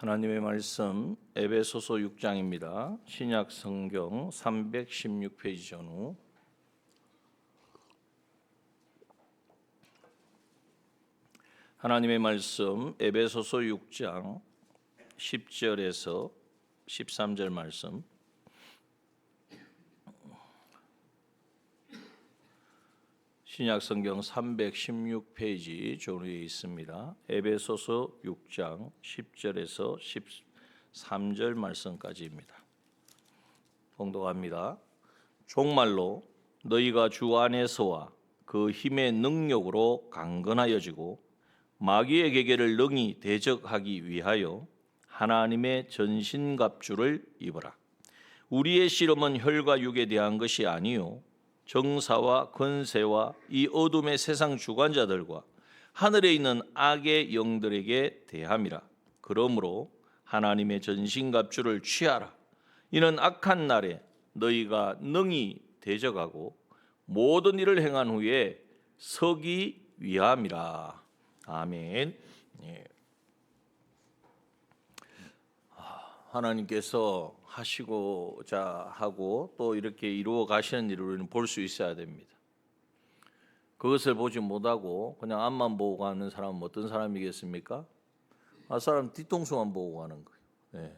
하나님의 말씀 에베소서 6장입니다. 신약 성경 316페이지 전후 하나님의 말씀 에베소서 6장 10절에서 13절 말씀, 신약 성경 316페이지 전후에 있습니다. 에베소서 6장 10절에서 13절 말씀까지입니다. 봉독합니다. 종말로 너희가 주 안에서와 그 힘의 능력으로 강건하여지고 마귀의 계계를 능히 대적하기 위하여 하나님의 전신갑주를 입어라. 우리의 씨름은 혈과 육에 대한 것이 아니요 정사와 권세와 이 어둠의 세상 주관자들과 하늘에 있는 악의 영들에게 대함이라. 그러므로 하나님의 전신갑주를 취하라. 이는 악한 날에 너희가 능히 대적하고 모든 일을 행한 후에 서기 위함이라. 아멘. 예. 하나님께서 하시고자 하고 또 이렇게 이루어 가시는 일을 우리는 볼 수 있어야 됩니다. 그것을 보지 못하고 그냥 앞만 보고 가는 사람은 어떤 사람이겠습니까? 사람 뒤통수만 보고 가는 거예요. 네.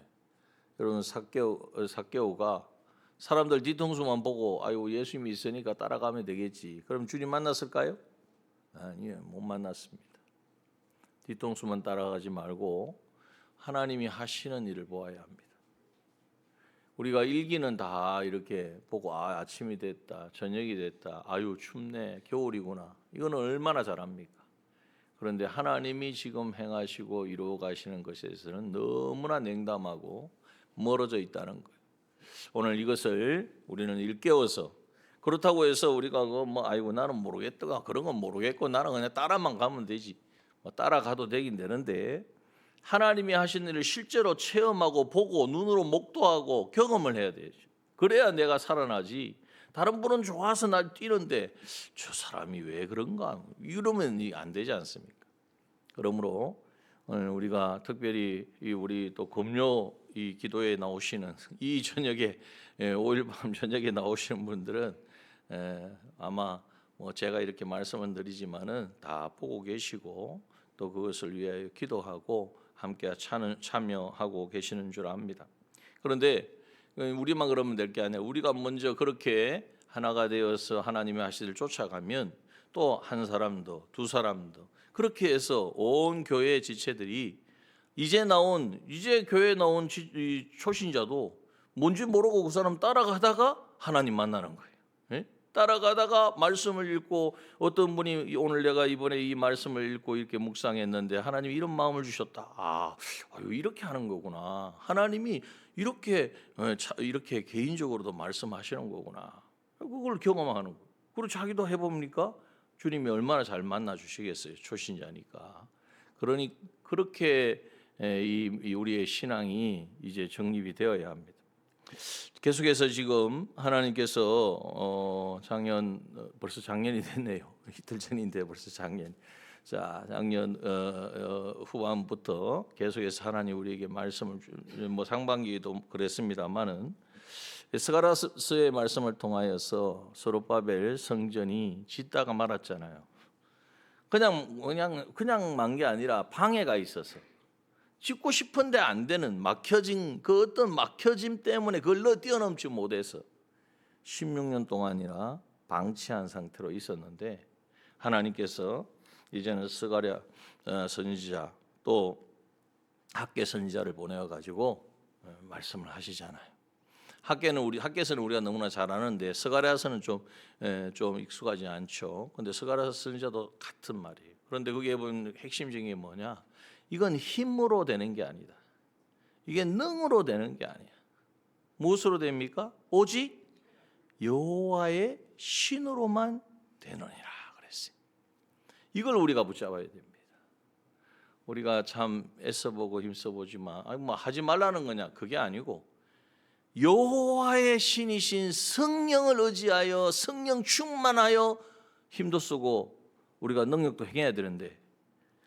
여러분 삭개오가 사람들 뒤통수만 보고 아이고 예수님이 있으니까 따라가면 되겠지. 그럼 주님 만났을까요? 아니요, 못 만났습니다. 뒤통수만 따라가지 말고 하나님이 하시는 일을 보아야 합니다. 우리가 일기는 다 이렇게 보고 아침이 됐다, 저녁이 됐다, 아유 춥네, 겨울이구나. 이거는 얼마나 잘합니까? 그런데 하나님이 지금 행하시고 이루어 가시는 것에 대해서는 너무나 냉담하고 멀어져 있다는 거예요. 오늘 이것을 우리는 일깨워서, 그렇다고 해서 우리가 아이고 나는 모르겠다, 그런 건 모르겠고 나는 그냥 따라만 가면 되지. 따라가도 되긴 되는데 하나님이 하신 일을 실제로 체험하고 보고 눈으로 목도하고 경험을 해야 되죠. 그래야 내가 살아나지. 다른 분은 좋아서 날 뛰는데 저 사람이 왜 그런가 이러면 안 되지 않습니까? 그러므로 오늘 우리가 특별히 우리 또 금요 이 기도에 나오시는 이 저녁에 5일 밤 저녁에 나오시는 분들은 아마 제가 이렇게 말씀을 드리지만은 다 보고 계시고 또 그것을 위하여 기도하고 함께 참여하고 계시는 줄 압니다. 그런데 우리만 그러면 될 게 아니라 우리가 먼저 그렇게 하나가 되어서 하나님의 하실 일을 쫓아가면 또 한 사람도 두 사람도 그렇게 해서 온 교회의 지체들이 이제 교회에 나온 초신자도 뭔지 모르고 그 사람 따라가다가 하나님 만나는 거예요. 예? 따라가다가 말씀을 읽고 어떤 분이 오늘 내가 이번에 이 말씀을 읽고 이렇게 묵상했는데 하나님이 이런 마음을 주셨다. 이렇게 하는 거구나. 하나님이 이렇게 개인적으로도 말씀하시는 거구나. 그걸 경험하는 거예요. 그리고 자기도 해봅니까? 주님이 얼마나 잘 만나 주시겠어요. 초신자니까. 그러니 그렇게 우리의 신앙이 이제 정립이 되어야 합니다. 계속해서 지금 하나님께서 벌써 작년이 됐네요. 이틀 전인데 벌써 작년. 자, 작년 후반부터 계속해서 하나님 우리에게 말씀을 상반기에도 그랬습니다만은 스가랴서의 말씀을 통하여서 스룹바벨 성전이 짓다가 말았잖아요. 그냥 만 게 아니라 방해가 있어서. 짓고 싶은데 안 되는 그 어떤 막혀짐 때문에 그걸 뛰어넘지 못해서 16년 동안이나 방치한 상태로 있었는데 하나님께서 이제는 스가랴 선지자 또 학개 선지자를 보내어 가지고 말씀을 하시잖아요. 학개서는 우리가 너무나 잘 아는데 스가랴서는 좀 익숙하지 않죠. 근데 스가랴 선지자도 같은 말이에요. 그런데 그게 보면 핵심적인 게 뭐냐? 이건 힘으로 되는 게 아니다. 이게 능으로 되는 게 아니야. 무엇으로 됩니까? 오직 여호와의 신으로만 되느니라 그랬어요. 이걸 우리가 붙잡아야 됩니다. 우리가 참 애써보고 힘써보지만 하지 말라는 거냐? 그게 아니고 여호와의 신이신 성령을 의지하여 성령 충만하여 힘도 쓰고 우리가 능력도 행해야 되는데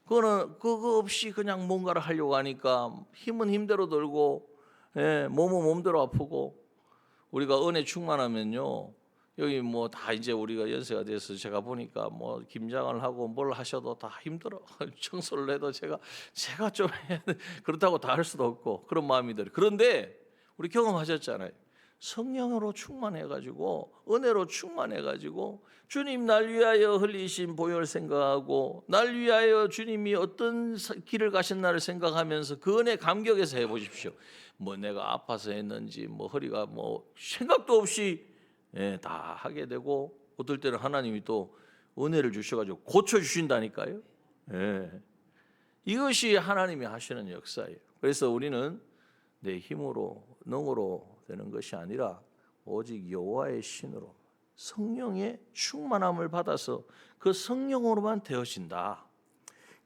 그거 없이 그냥 뭔가를 하려고 하니까 힘은 힘대로 들고, 몸은 몸대로 아프고. 우리가 은혜 충만하면요, 여기 뭐 다 이제 우리가 연세가 돼서 제가 보니까 뭐 김장을 하고 뭘 하셔도 다 힘들어. 청소를 해도 제가 좀 해야 돼. 그렇다고 다 할 수도 없고 그런 마음이 들어요. 그런데 우리 경험하셨잖아요. 성령으로 충만해가지고, 은혜로 충만해가지고, 주님 날 위하여 흘리신 보혈 생각하고, 날 위하여 주님이 어떤 길을 가셨나를 생각하면서 그 은혜 감격해서 해보십시오. 뭐 내가 아파서 했는지, 뭐 허리가 뭐 생각도 없이 다 하게 되고, 어떨 때는 하나님이 또 은혜를 주셔가지고 고쳐 주신다니까요. 이것이 하나님이 하시는 역사예요. 그래서 우리는 내 힘으로 능으로 되는 것이 아니라 오직 여호와의 신으로 성령의 충만함을 받아서 그 성령으로만 되어진다.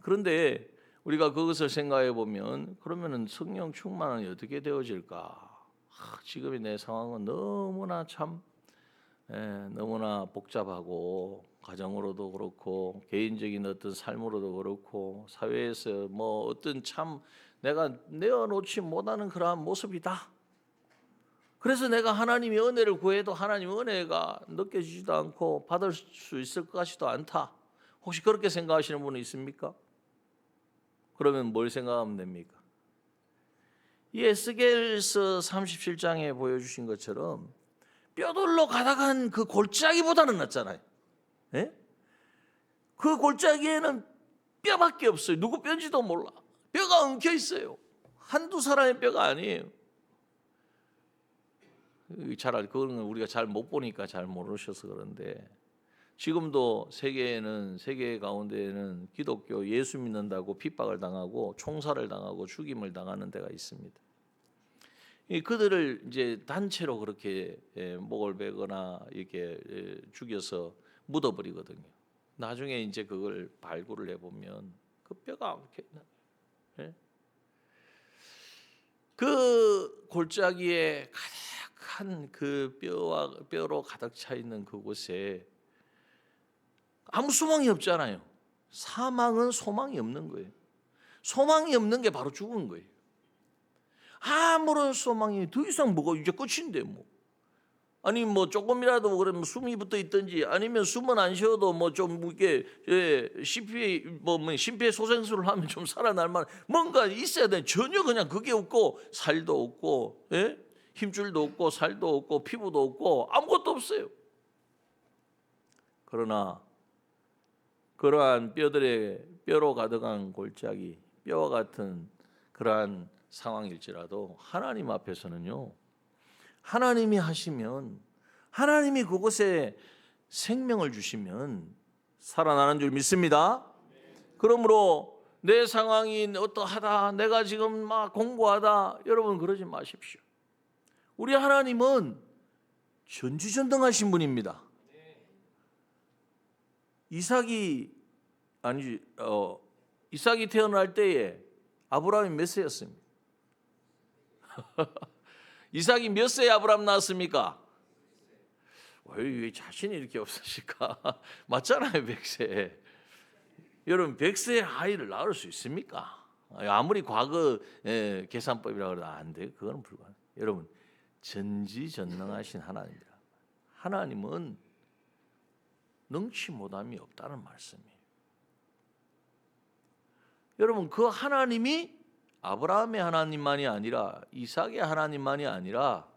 그런데 우리가 그것을 생각해 보면, 그러면은 성령 충만함이 어떻게 되어질까? 지금의 내 상황은 너무나 너무나 복잡하고, 가정으로도 그렇고 개인적인 어떤 삶으로도 그렇고 사회에서 뭐 어떤 내가 내어놓지 못하는 그러한 모습이다. 그래서 내가 하나님의 은혜를 구해도 하나님의 은혜가 느껴지지도 않고 받을 수 있을 것 같지도 않다. 혹시 그렇게 생각하시는 분이 있습니까? 그러면 뭘 생각하면 됩니까? 이 에스겔서 37장에 보여주신 것처럼 뼈돌로 가다간 그 골짜기보다는 낫잖아요. 그 골짜기에는 뼈밖에 없어요. 누구 뼈인지도 몰라. 뼈가 엉켜 있어요. 한두 사람의 뼈가 아니에요. 그거는 우리가 잘 못 보니까 잘 모르셔서 그런데, 지금도 세계 가운데에는 기독교 예수 믿는다고 핍박을 당하고 총살을 당하고 죽임을 당하는 데가 있습니다. 그들을 이제 단체로 그렇게 목을 베거나 이렇게 죽여서 묻어버리거든요. 나중에 이제 그걸 발굴을 해보면 그 뼈가 엉켜 있는 거예요. 그 골짜기에 가득한 그 뼈로 가득 차 있는 그곳에 아무 소망이 없잖아요. 사망은 소망이 없는 거예요. 소망이 없는 게 바로 죽은 거예요. 아무런 소망이 더 이상 뭐가 이제 끝인데 뭐. 아니 뭐 조금이라도 그러면 숨이 붙어 있든지, 아니면 숨은 안 쉬어도 뭐 좀 이게 심폐소생술을 하면 좀 살아날 만한 뭔가 있어야 돼. 전혀 그냥 그게 없고, 살도 없고, 힘줄도 없고, 살도 없고, 피부도 없고, 아무것도 없어요. 그러나 그러한 뼈로 가득한 골짜기, 뼈와 같은 그러한 상황일지라도 하나님 앞에서는요, 하나님이 하시면, 하나님이 그곳에 생명을 주시면 살아나는 줄 믿습니다. 그러므로 내 상황이 어떠하다, 내가 지금 막 공고하다, 여러분 그러지 마십시오. 우리 하나님은 전지전능하신 분입니다. 이삭이 태어날 때에 아브라함이 몇 세였습니까? 이삭이 몇 세에 아브라함 낳았습니까? 왜 자신이 이렇게 없으실까? 맞잖아요, 100세. 여러분 100세의 아이를 낳을 수 있습니까? 아무리 과거 계산법이라고 해도 안 돼요. 그거는 불가능해요. 여러분 전지전능하신 하나님이라. 하나님은 능치 못함이 없다는 말씀이에요. 여러분 그 하나님이 아브라함의 하나님만이 아니라 이삭의 하나님만이 아니라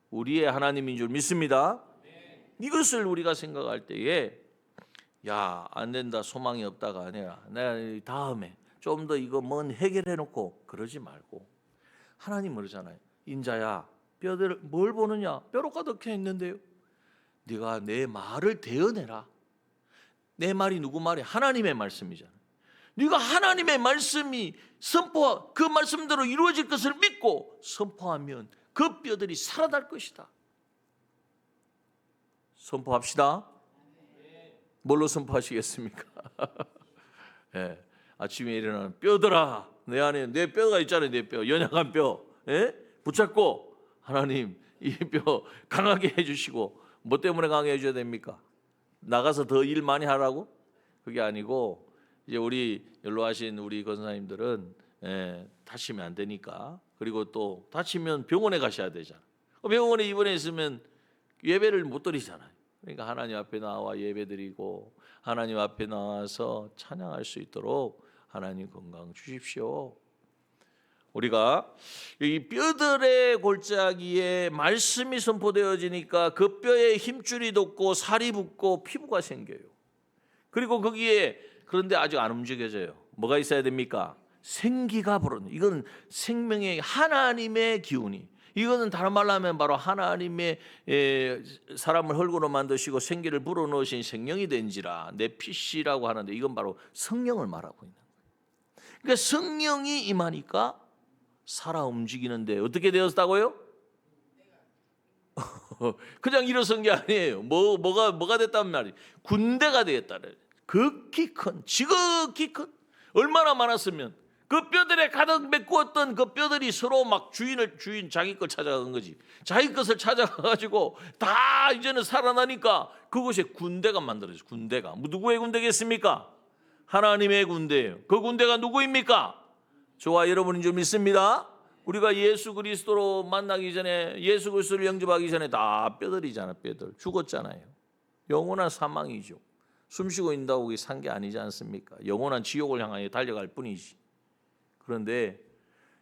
우리의 하나님인 줄 믿습니다. 이것을 우리가 생각할 때에 안 된다, 소망이 없다가 아니라 내가 다음에 좀 더 이거 해결해 놓고 그러지 말고, 하나님 그러잖아요. 인자야, 뼈들 뭘 보느냐? 뼈로 가득해 있는데요. 네가 내 말을 대어내라. 내 말이 누구 말이? 하나님의 말씀이잖아요. 네가 하나님의 말씀이 그 말씀대로 이루어질 것을 믿고 선포하면 그 뼈들이 살아날 것이다. 선포합시다. 뭘로 선포하시겠습니까? 아침에 일어나는 뼈들아, 내 안에 내 뼈가 있잖아요. 내 뼈, 연약한 뼈 붙잡고, 하나님 이 뼈 강하게 해주시고. 뭐 때문에 강하게 해줘야 됩니까? 나가서 더 일 많이 하라고? 그게 아니고 이제 우리 연로하신 우리 권사님들은 다치면 안 되니까, 그리고 또 다치면 병원에 가셔야 되잖아. 병원에 입원해 있으면 예배를 못 드리잖아요. 그러니까 하나님 앞에 나와 예배드리고 하나님 앞에 나와서 찬양할 수 있도록 하나님 건강 주십시오. 우리가 이 뼈들의 골짜기에 말씀이 선포되어지니까 그 뼈에 힘줄이 돋고 살이 붙고 피부가 생겨요. 그리고 거기에, 그런데 아직 안 움직여져요. 뭐가 있어야 됩니까? 생기가 불어는, 이건 생명의 하나님의 기운이, 이거는 다른 말로 하면 바로 하나님의 사람을 흙으로 만드시고 생기를 불어넣으신 생명이 된지라 네피시라고 하는데, 이건 바로 성령을 말하고 있는 거예요. 그러니까 성령이 임하니까 살아 움직이는데 어떻게 되었다고요? 그냥 일어선 게 아니에요. 뭐가 됐단 말이에요? 군대가 되었다래. 극히 큰, 지극히 큰, 얼마나 많았으면 그 뼈들에 가득 메꾸었던 그 뼈들이 서로 막 주인 자기 걸 찾아간 거지. 자기 것을 찾아가가지고 다 이제는 살아나니까 그것이 군대가 만들어졌어요. 군대가 누구의 군대겠습니까? 하나님의 군대예요. 그 군대가 누구입니까? 저와 여러분인 줄 믿습니다. 우리가 예수 그리스도로 만나기 전에, 예수 그리스도를 영접하기 전에 다 뼈들이잖아. 뼈들 죽었잖아요. 영원한 사망이죠. 숨쉬고 있다고 산 게 아니지 않습니까? 영원한 지옥을 향하여 달려갈 뿐이지. 그런데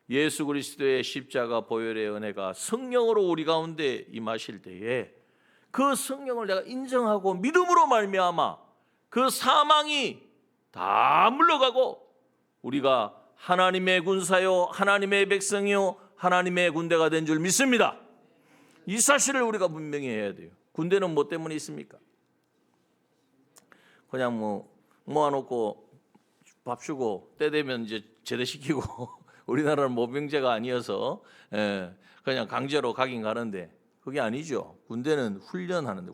예수 그리스도의 십자가 보혈의 은혜가 성령으로 우리 가운데 임하실 때에 그 성령을 내가 인정하고 믿음으로 말미암아 그 사망이 다 물러가고 우리가 하나님의 군사요, 하나님의 백성이요, 하나님의 군대가 된 줄 믿습니다. 이 사실을 우리가 분명히 해야 돼요. 군대는 뭐 때문에 있습니까? 그냥 모아놓고 밥 주고 때 되면 이제 제대시키고 우리나라는 모병제가 아니어서 그냥 강제로 가긴 가는데 그게 아니죠. 군대는 훈련하는데,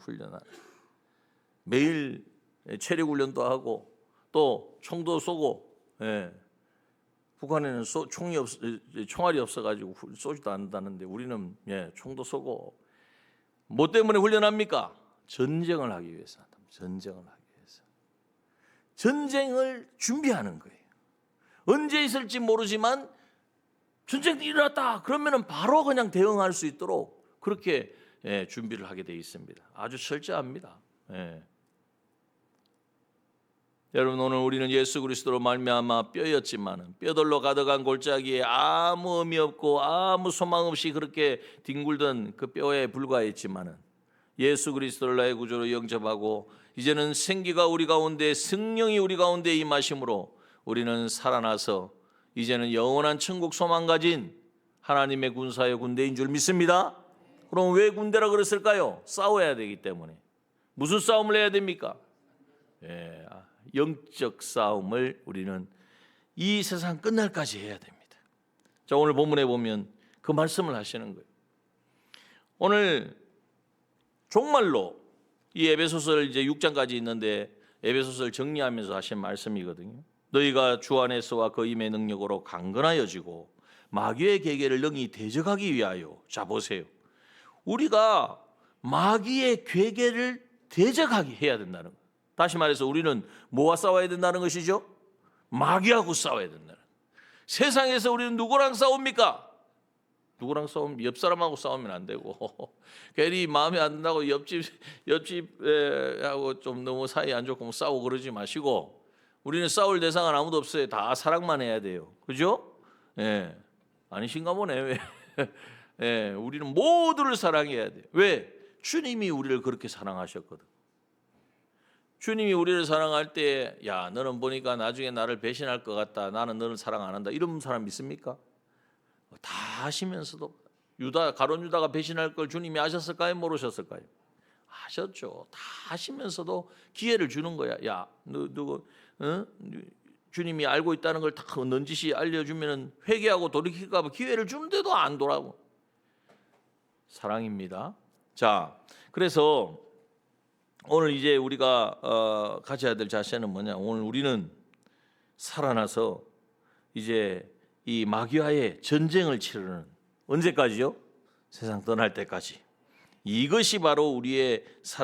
매일 체력 훈련도 하고 또 총도 쏘고, 북한에는 총알이 없어가지고 쏘지도 않는다는데 우리는 총도 쏘고. 뭐 때문에 훈련합니까? 전쟁을 하기 위해서. 전쟁을 준비하는 거예요. 언제 있을지 모르지만 전쟁이 일어났다 그러면은 바로 그냥 대응할 수 있도록 그렇게 준비를 하게 되어 있습니다. 아주 철저합니다. 여러분, 오늘 우리는 예수 그리스도로 말미암아 뼈였지만은 뼈들로 가득한 골짜기에 아무 의미 없고 아무 소망 없이 그렇게 뒹굴던 그 뼈에 불과했지만은 예수 그리스도를 나의 구주로 영접하고 이제는 생기가 우리 가운데, 성령이 우리 가운데 임하심으로 우리는 살아나서 이제는 영원한 천국 소망 가진 하나님의 군사의 군대인 줄 믿습니다. 그럼 왜 군대라 그랬을까요? 싸워야 되기 때문에. 무슨 싸움을 해야 됩니까? 영적 싸움을 우리는 이 세상 끝날까지 해야 됩니다. 자, 오늘 본문에 보면 그 말씀을 하시는 거예요. 오늘 종말로 이 에베소서 이제 6장까지 있는데 에베소서를 정리하면서 하신 말씀이거든요. 너희가 주 안에서와 그 임의 능력으로 강건하여지고 마귀의 계계를 능히 대적하기 위하여. 자, 보세요. 우리가 마귀의 계계를 대적하게 해야 된다는 거예요. 다시 말해서 우리는 뭐와 싸워야 된다는 것이죠? 마귀하고 싸워야 된다는 거예요. 세상에서 우리는 누구랑 싸웁니까? 누구랑 싸우면 옆 사람하고 싸우면 안 되고 괜히 마음에 안 든다고 옆집하고 좀 너무 사이 안 좋고 싸우고 그러지 마시고, 우리는 싸울 대상은 아무도 없어요. 다 사랑만 해야 돼요. 그죠? 아니신가 보네. 왜? 우리는 모두를 사랑해야 돼요. 왜? 주님이 우리를 그렇게 사랑하셨거든. 주님이 우리를 사랑할 때, 야, 너는 보니까 나중에 나를 배신할 것 같다, 나는 너를 사랑 안 한다, 이런 사람 있습니까? 다 하시면서도 가룟 유다가 배신할 걸 주님이 아셨을까요? 모르셨을까요? 아셨죠. 다 하시면서도 기회를 주는 거야. 야, 누구 주님이 알고 있다는 걸 다 넌지시 알려주면 회개하고 돌이킬까 봐 기회를 주는데도 안 돌아오고. 사랑입니다. 자, 그래서 오늘 이제 우리가 가져야 될 자세는 뭐냐? 오늘 우리는 살아나서 이제 이 마귀와의 전쟁을 치르는, 언제까지요? 세상 떠날 때까지. 이것이 바로 우리의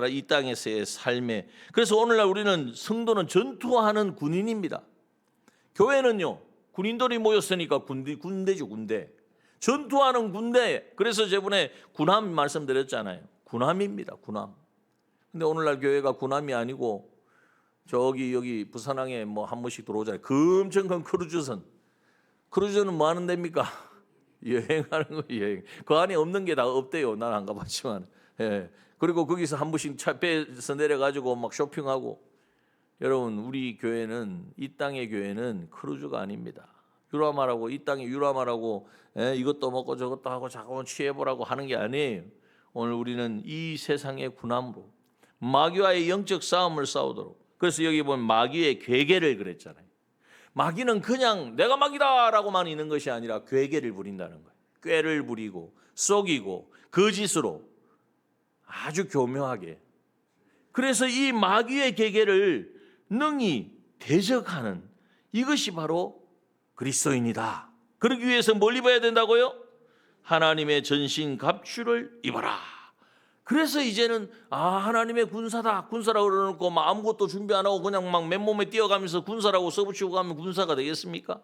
이 땅에서의 삶의. 그래서 오늘날 우리는 성도는 전투하는 군인입니다. 교회는요, 군인들이 모였으니까 군대죠, 군대. 전투하는 군대. 그래서 저번에 군함 말씀드렸잖아요. 군함입니다, 군함. 근데 오늘날 교회가 군함이 아니고 저기 여기 부산항에 뭐 한 번씩 들어오잖아요. 그 엄청 큰 크루즈선. 크루즈는 뭐 하는 데입니까? 여행하는 거, 여행. 그 안에 없는 게 다 없대요. 난 안 가봤지만. 예. 그리고 거기서 한 번씩 차 배에서 내려가지고 막 쇼핑하고. 여러분, 우리 교회는, 이 땅의 교회는 크루즈가 아닙니다. 유라마라고, 이 땅에 유라마라고, 예, 이것도 먹고 저것도 하고 잠깐만 취해보라고 하는 게 아니에요. 오늘 우리는 이 세상의 군함으로 마귀와의 영적 싸움을 싸우도록. 그래서 여기 보면 마귀의 괴계를 그랬잖아요. 마귀는 그냥 내가 마귀다라고만 있는 것이 아니라 괴계를 부린다는 거예요. 꾀를 부리고 속이고 거짓으로 아주 교묘하게. 그래서 이 마귀의 괴계를 능히 대적하는 이것이 바로 그리스도인이다. 그러기 위해서 뭘 입어야 된다고요? 하나님의 전신 갑주를 입어라. 그래서 이제는 하나님의 군사다. 군사라고 그러놓고 막 아무것도 준비 안 하고 그냥 막 맨몸에 뛰어가면서 군사라고 써붙이고 가면 군사가 되겠습니까?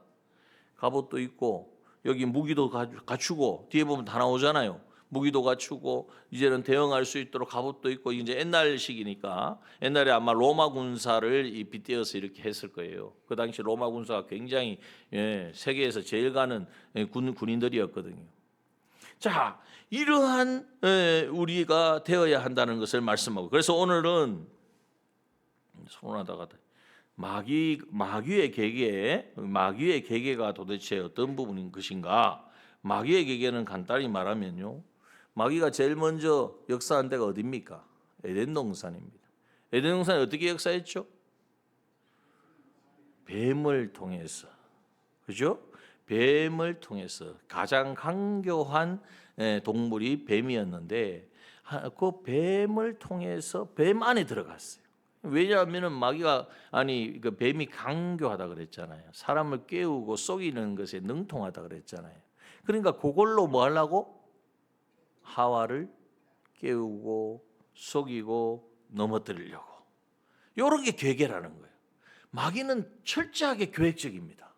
갑옷도 입고 여기 무기도 갖추고 뒤에 보면 다 나오잖아요. 무기도 갖추고 이제는 대응할 수 있도록 갑옷도 입고 이제 옛날식이니까 옛날에 아마 로마 군사를 빗대어서 이렇게 했을 거예요. 그 당시 로마 군사가 굉장히 세계에서 제일 가는 군인들이었거든요. 자, 이러한 우리가 되어야 한다는 것을 말씀하고, 그래서 오늘은 서운하다가 마귀의 계계가 도대체 어떤 부분인 것인가? 마귀의 계계는 간단히 말하면요, 마귀가 제일 먼저 역사한 데가 어디입니까? 에덴 동산입니다. 에덴 동산에 어떻게 역사했죠? 뱀을 통해서, 그죠? 뱀을 통해서. 가장 강교한 동물이 뱀이었는데 그 뱀을 통해서 뱀 안에 들어갔어요. 왜냐하면 마귀가 그 뱀이 강교하다 그랬잖아요. 사람을 깨우고 속이는 것에 능통하다 그랬잖아요. 그러니까 그걸로 뭐 하려고? 하와를 깨우고 속이고 넘어뜨리려고. 이런 게 괴계라는 거예요. 마귀는 철저하게 계획적입니다.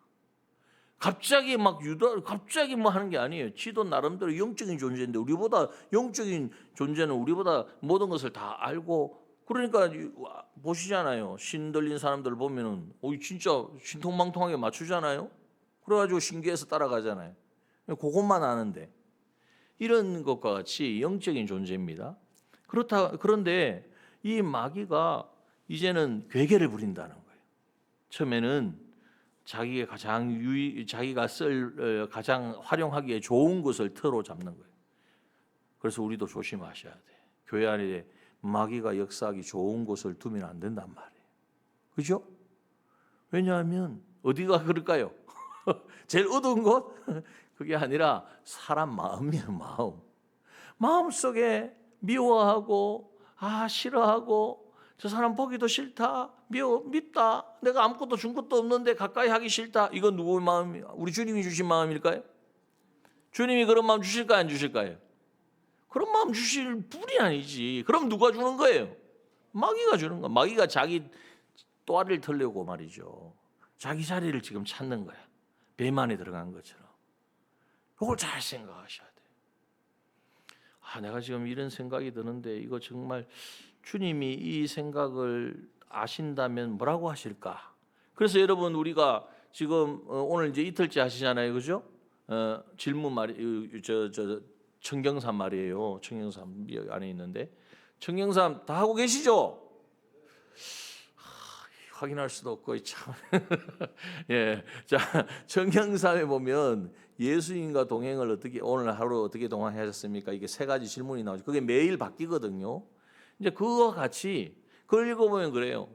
갑자기 갑자기 뭐 하는 게 아니에요. 지도 나름대로 영적인 존재인데 우리보다 영적인 존재는 우리보다 모든 것을 다 알고, 그러니까 보시잖아요. 신 들린 사람들 보면은 진짜 신통방통하게 맞추잖아요. 그래가지고 신기해서 따라가잖아요. 그것만 아는데. 이런 것과 같이 영적인 존재입니다. 그런데 이 마귀가 이제는 괴계를 부린다는 거예요. 처음에는 자기가 가장 활용하기에 좋은 것을 틀어 잡는 거예요. 그래서 우리도 조심하셔야 돼. 교회 안에 마귀가 역사하기 좋은 곳을 두면 안 된단 말이에요. 그죠? 왜냐하면 어디가 그럴까요? 제일 어두운 곳? 그게 아니라 사람 마음이에요. 마음 속에 미워하고 싫어하고 저 사람 보기도 싫다, 밉다, 내가 아무것도 준 것도 없는데 가까이 하기 싫다. 이건 누구의 마음이야? 우리 주님이 주신 마음일까요? 주님이 그런 마음 주실까요, 안 주실까요? 그런 마음 주실 분이 아니지. 그럼 누가 주는 거예요? 마귀가 주는 거야. 마귀가 자기 또아리를 털려고 말이죠. 자기 자리를 지금 찾는 거야. 뱀 안에 들어간 것처럼. 그걸 잘 생각하셔야 돼요. 내가 지금 이런 생각이 드는데 이거 정말 주님이 이 생각을 아신다면 뭐라고 하실까? 그래서 여러분, 우리가 지금 오늘 이제 이틀째 하시잖아요, 그죠? 질문 말이 청경삼 말이에요. 청경삼 안에 있는데 청경삼 다 하고 계시죠? 확인할 수도 없고 참. 예, 자, 청경삼에 보면 예수님과 동행을 오늘 하루 어떻게 동행하셨습니까? 이게 세 가지 질문이 나오죠. 그게 매일 바뀌거든요. 이제 그거와 같이 그걸 읽어보면 그래요.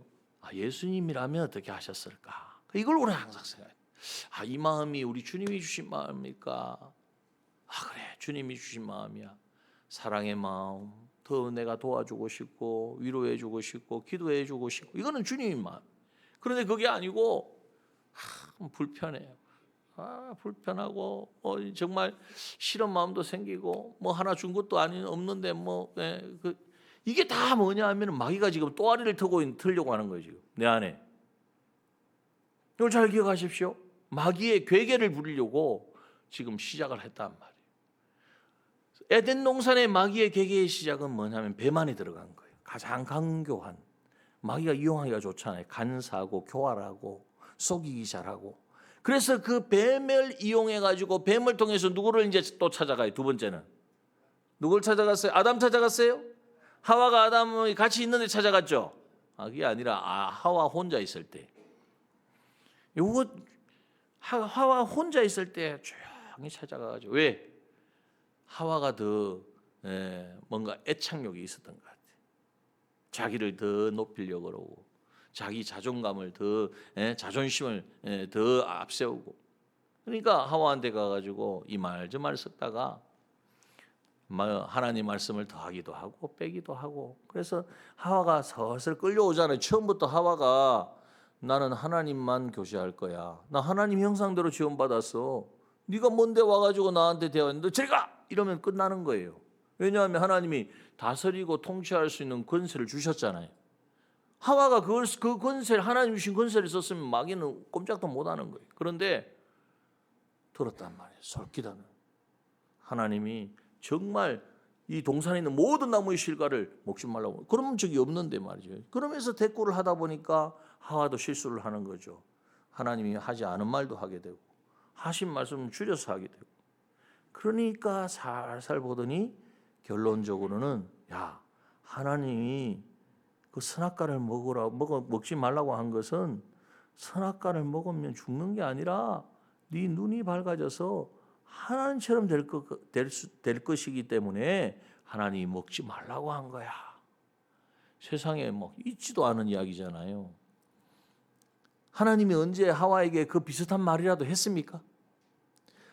예수님이라면 어떻게 하셨을까? 이걸 우리 항상 생각해요. 이 마음이 우리 주님이 주신 마음입니까? 그래, 주님이 주신 마음이야. 사랑의 마음, 더 내가 도와주고 싶고 위로해주고 싶고 기도해주고 싶고, 이거는 주님의 마음. 그런데 그게 아니고 불편해요. 불편하고 정말 싫은 마음도 생기고 뭐 하나 준 것도 없는데 이게 다 뭐냐 하면 마귀가 지금 또아리를 틀려고 하는 거예요. 지금 내 안에. 이걸 잘 기억하십시오. 마귀의 괴계를 부리려고 지금 시작을 했단 말이에요. 에덴 동산의 마귀의 괴계의 시작은 뭐냐면 뱀 안에 들어간 거예요. 가장 강교한, 마귀가 이용하기가 좋잖아요. 간사하고 교활하고 속이기 잘하고. 그래서 그 뱀을 이용해 가지고 뱀을 통해서 누구를 이제 또 찾아가요. 두 번째는 누굴 찾아갔어요? 아담 찾아갔어요? 하와가 아담이 같이 있는데 찾아갔죠. 그게 아니라 하와 혼자 있을 때. 요거 하와 혼자 있을 때 조용히 찾아가가지고, 왜? 하와가 더 뭔가 애착력이 있었던 것 같아요. 자기를 더 높이려고 그러고 자기 자존감을 더 자존심을 더 앞세우고. 그러니까 하와한테 가가지고 이 말 저 말 섞다가 하나님 말씀을 더하기도 하고 빼기도 하고. 그래서 하와가 슬슬 끌려오잖아요. 처음부터 하와가 나는 하나님만 교시할 거야. 나 하나님 형상대로 지원받았어. 네가 뭔데 와가지고 나한테 대화했는데 저리 가! 이러면 끝나는 거예요. 왜냐하면 하나님이 다스리고 통치할 수 있는 권세를 주셨잖아요. 하와가 그 권세를, 하나님 주신 권세를 썼으면 마귀는 꼼짝도 못하는 거예요. 그런데 들었단 말이에요. 솔깃하는 하나님이 정말 이 동산에 있는 모든 나무의 실과를 먹지 말라고. 그런 적이 없는데 말이죠. 그러면서 대꾸를 하다 보니까 하와도 실수를 하는 거죠. 하나님이 하지 않은 말도 하게 되고 하신 말씀을 줄여서 하게 되고. 그러니까 살살 보더니 결론적으로는 야, 하나님이 그 선악과를 먹지 말라고 한 것은 선악과를 먹으면 죽는 게 아니라 네 눈이 밝아져서 하나님처럼 될 것이기 때문에 하나님이 먹지 말라고 한 거야. 세상에 뭐 있지도 않은 이야기잖아요. 하나님이 언제 하와에게 그 비슷한 말이라도 했습니까?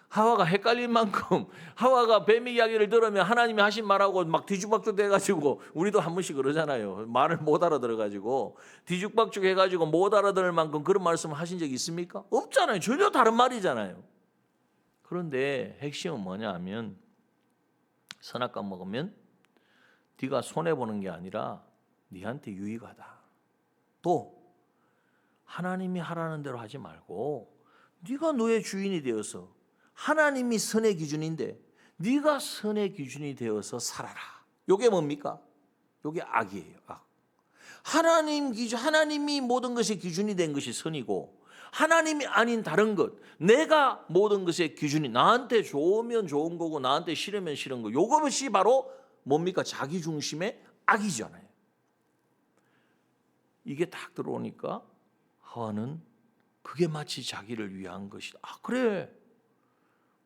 하와가 헷갈릴 만큼, 하와가 뱀의 이야기를 들으면 하나님이 하신 말하고 막 뒤죽박죽 돼가지고, 우리도 한 번씩 그러잖아요. 말을 못 알아들어가지고 뒤죽박죽 해가지고 못 알아들을 만큼 그런 말씀을 하신 적이 있습니까? 없잖아요. 전혀 다른 말이잖아요. 그런데 핵심은 뭐냐 하면 선악과 먹으면 네가 손해보는 게 아니라 네한테 유익하다. 또 하나님이 하라는 대로 하지 말고 네가 너의 주인이 되어서, 하나님이 선의 기준인데 네가 선의 기준이 되어서 살아라. 이게 뭡니까? 이게 악이에요. 악. 하나님 기준, 하나님이 모든 것의 기준이 된 것이 선이고, 하나님이 아닌 다른 것, 내가 모든 것의 기준이, 나한테 좋으면 좋은 거고 나한테 싫으면 싫은 거, 이것이 바로 뭡니까? 자기 중심의 악이잖아요. 이게 딱 들어오니까 하와는 그게 마치 자기를 위한 것이다. 그래,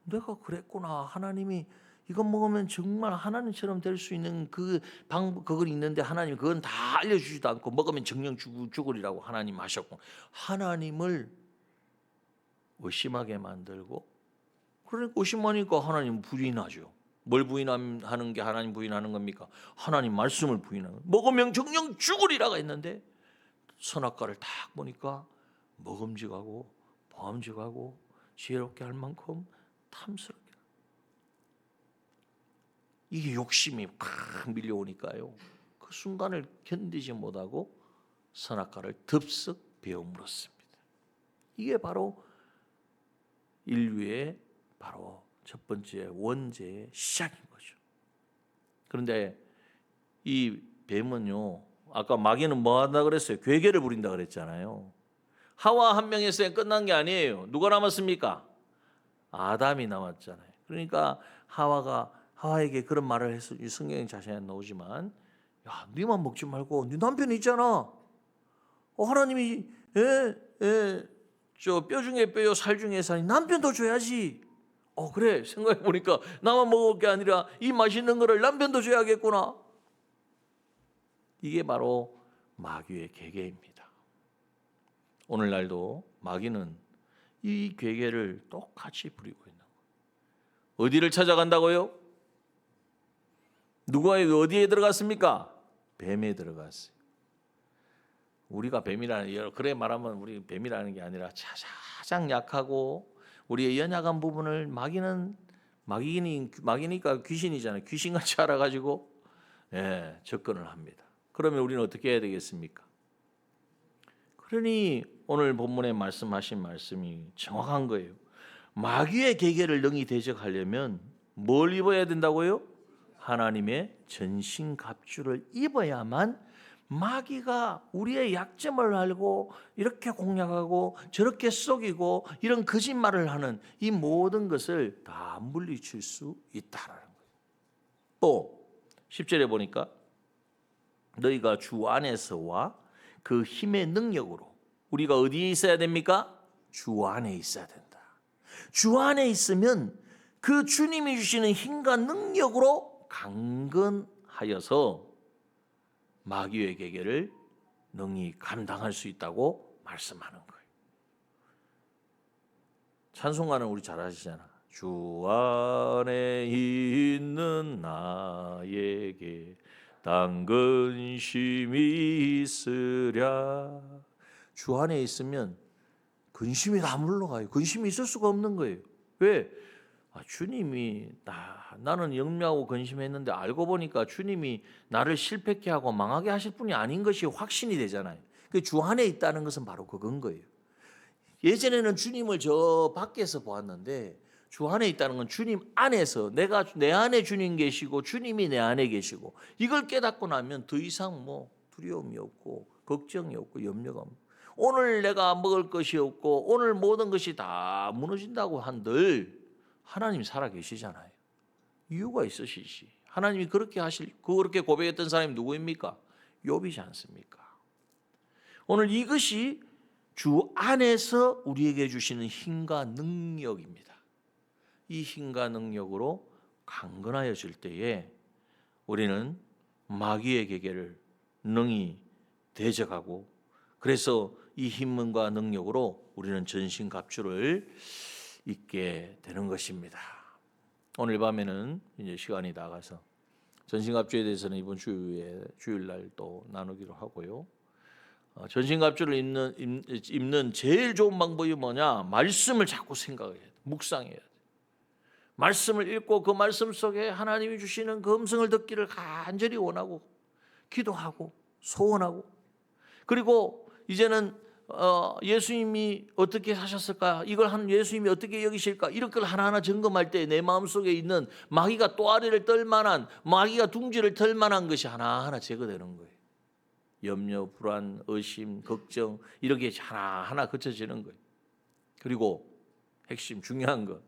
내가 그랬구나. 하나님이 이것 먹으면 정말 하나님처럼 될 수 있는 그 방법, 그걸 있는데 하나님 그건 다 알려주지도 않고 먹으면 정령 죽으리라고 하나님 하셨고, 하나님을 의심하게 만들고, 그러니까 의심하니까 하나님 부인하죠. 뭘 부인하는 게 하나님 부인하는 겁니까? 하나님 말씀을 부인하는 거예요. 먹으면 정령 죽으리라고 했는데 선악과를 딱 보니까 먹음직하고 보암직하고 지혜롭게 할 만큼 탐스럽게, 이게 욕심이 팍 밀려오니까요, 그 순간을 견디지 못하고 선악과를 덥석 베어 물었습니다. 이게 바로 인류의 바로 첫 번째 원죄의 시작인 거죠. 그런데 이 뱀은요, 아까 마귀는 뭐 한다 그랬어요? 괴계를 부린다 그랬잖아요. 하와 한 명에서 끝난 게 아니에요. 누가 남았습니까? 아담이 남았잖아요. 그러니까 하와에게 그런 말을 해서, 성경에 자세히 안 나오지만, 야, 네만 먹지 말고 네 남편 있잖아. 하나님이 저 뼈 중에 뼈요 살 중에 살이, 남편도 줘야지. 그래, 생각해 보니까 나만 먹을 게 아니라 이 맛있는 거를 남편도 줘야겠구나. 이게 바로 마귀의 계계입니다. 오늘날도 마귀는 이 괴계를 똑같이 부리고 있는 거예요. 어디를 찾아간다고요? 누가 어디에 들어갔습니까? 뱀에 들어갔어요. 우리가 뱀이라는, 그래 말하면 우리 뱀이라는 게 아니라 가장 약하고 우리의 연약한 부분을 마귀니까 귀신이잖아요. 귀신같이 알아가지고 접근을 합니다. 그러면 우리는 어떻게 해야 되겠습니까? 그러니 오늘 본문에 말씀하신 말씀이 정확한 거예요. 마귀의 계계를 능히 대적하려면 뭘 입어야 된다고요? 하나님의 전신갑주를 입어야만 마귀가 우리의 약점을 알고 이렇게 공략하고 저렇게 속이고 이런 거짓말을 하는 이 모든 것을 다 물리칠 수 있다라는 거예요. 또 10절에 보니까 너희가 주 안에서와 그 힘의 능력으로, 우리가 어디에 있어야 됩니까? 주 안에 있어야 된다. 주 안에 있으면 그 주님이 주시는 힘과 능력으로 강건하여서 마귀의 계계를 능히 감당할 수 있다고 말씀하는 거예요. 찬송가는 우리 잘 아시잖아. 주 안에 있는 나에게 단 근심이 있으랴. 주 안에 있으면 근심이 다 물러가요. 근심이 있을 수가 없는 거예요. 왜? 주님이 나는 영미하고 근심했는데 알고 보니까 주님이 나를 실패케 하고 망하게 하실 분이 아닌 것이 확신이 되잖아요. 주 안에 있다는 것은 바로 그건 거예요. 예전에는 주님을 저 밖에서 보았는데 주 안에 있다는 건 주님 안에서, 내가 내 안에 주님 계시고 주님이 내 안에 계시고, 이걸 깨닫고 나면 더 이상 두려움이 없고 걱정이 없고 염려가 없고, 오늘 내가 먹을 것이 없고 오늘 모든 것이 다 무너진다고 한들 하나님 살아계시잖아요. 이유가 있으시지. 하나님이 그렇게 고백했던 사람이 누구입니까? 욥이지 않습니까? 오늘 이것이 주 안에서 우리에게 주시는 힘과 능력입니다. 이 힘과 능력으로 강건하여질 때에 우리는 마귀의 계계를 능히 대적하고, 그래서 이 힘과 능력으로 우리는 전신갑주를 입게 되는 것입니다. 오늘 밤에는 이제 시간이 나가서 전신갑주에 대해서는 이번 주일날 또 나누기로 하고요. 전신갑주를 입는 제일 좋은 방법이 뭐냐? 말씀을 자꾸 생각해야 돼. 묵상해야 돼. 말씀을 읽고 그 말씀 속에 하나님이 주시는 그 음성을 듣기를 간절히 원하고 기도하고 소원하고, 그리고 이제는 예수님이 어떻게 하셨을까? 이걸 한 예수님이 어떻게 여기실까? 이런 걸 하나하나 점검할 때 내 마음속에 있는 마귀가 또아리를 떨 만한, 마귀가 둥지를 털 만한 것이 하나하나 제거되는 거예요. 염려, 불안, 의심, 걱정 이렇게 하나하나 거쳐지는 거예요. 그리고 핵심 중요한 것,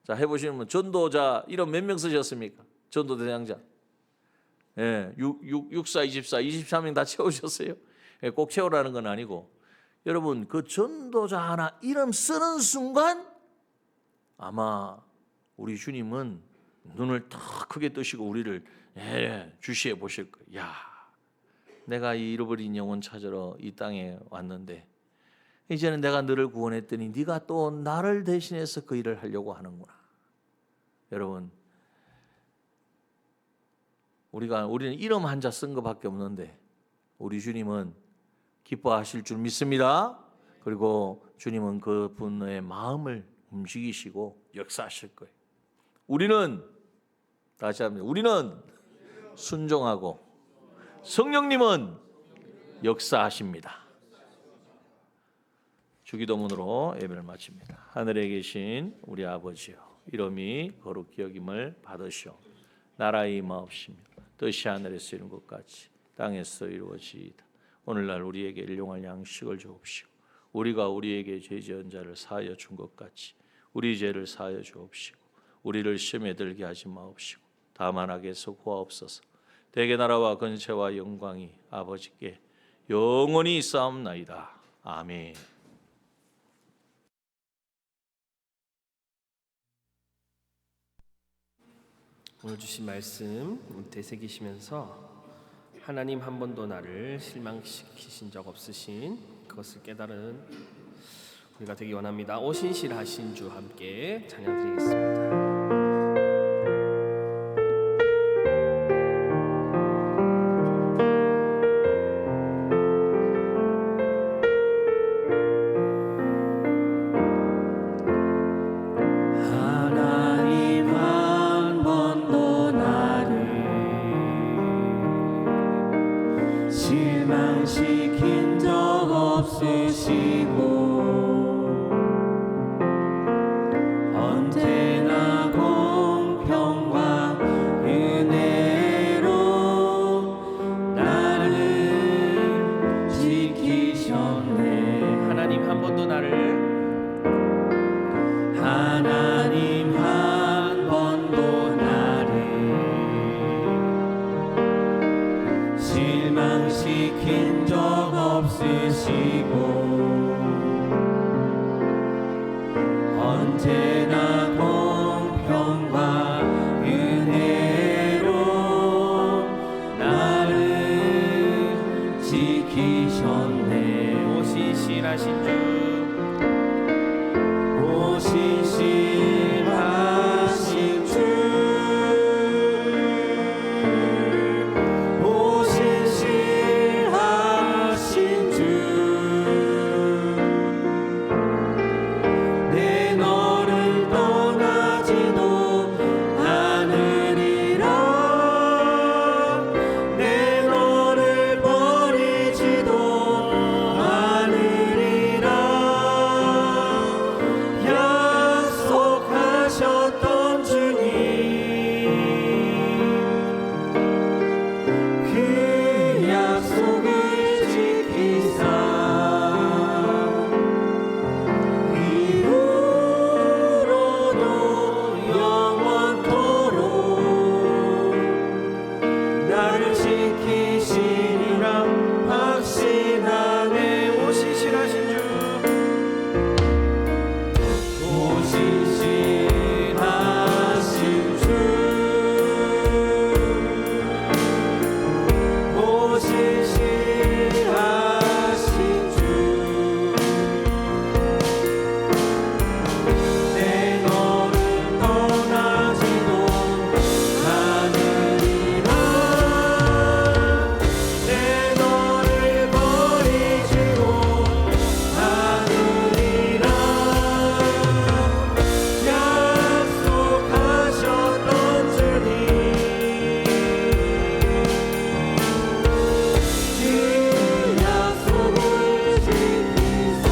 자 해보시면 전도자 이름 몇 명 쓰셨습니까? 전도 대장자 64, 24, 23명 다 채우셨어요? 꼭 채우라는 건 아니고, 여러분 그 전도자 하나 이름 쓰는 순간 아마 우리 주님은 눈을 더 크게 뜨시고 우리를 주시해 보실 거예요. 야, 내가 이 잃어버린 영혼 찾으러 이 땅에 왔는데 이제는 내가 너를 구원했더니 네가 또 나를 대신해서 그 일을 하려고 하는구나. 여러분, 우리는 이름 한자 쓴 것밖에 없는데 우리 주님은 기뻐하실 줄 믿습니다. 그리고 주님은 그 분의 마음을 움직이시고 역사하실 거예요. 우리는, 다시 합니다, 우리는 순종하고 성령님은 역사하십니다. 주기도문으로 예배를 마칩니다. 하늘에 계신 우리 아버지여, 이름이 거룩히 여김을 받으시오. 나라의 임하옵시며 뜻이 하늘에서 이룬 것 같이 땅에서 이루어지이다. 오늘날 우리에게 일용할 양식을 주옵시고, 우리가 우리에게 죄 지은 자를 사하여 준 것 같이 우리 죄를 사하여 주옵시고, 우리를 시험에 들게 하지 마옵시고 다만 악에서 구하옵소서. 대개 나라와 권세와 영광이 아버지께 영원히 있사옵나이다. 아멘. 오늘 주신 말씀 되새기시면서 하나님 한 번도 나를 실망시키신 적 없으신 그것을 깨달은 우리가 되기 원합니다. 오신실하신 주 함께 찬양드리겠습니다. 실망시킨 적 없으시고 언제나 공평과 은혜로 나를 지키셨네. 하나님 한 번도 나를 실망시킨 적 없으시고 언제나 공평과 은혜로 나를 지키셨네. 오 신실하신 주, 오 신실하신 주, 오 신실하신 주, 내 너를 떠나지도 않으리라, 내 너를 버리지도 않으리라 약속하셨던 주님, 그 약속을 지키사 이후로도 영원토록 나를 지키시리라 확신하네. 오 신실하신 주, 오 신실하신 주, 오 신실하신 주, 내 너를 떠나지도 않으리라, 내 너를 버리지도 않으리라 약속하셨던 주님, 그 약속을 지키사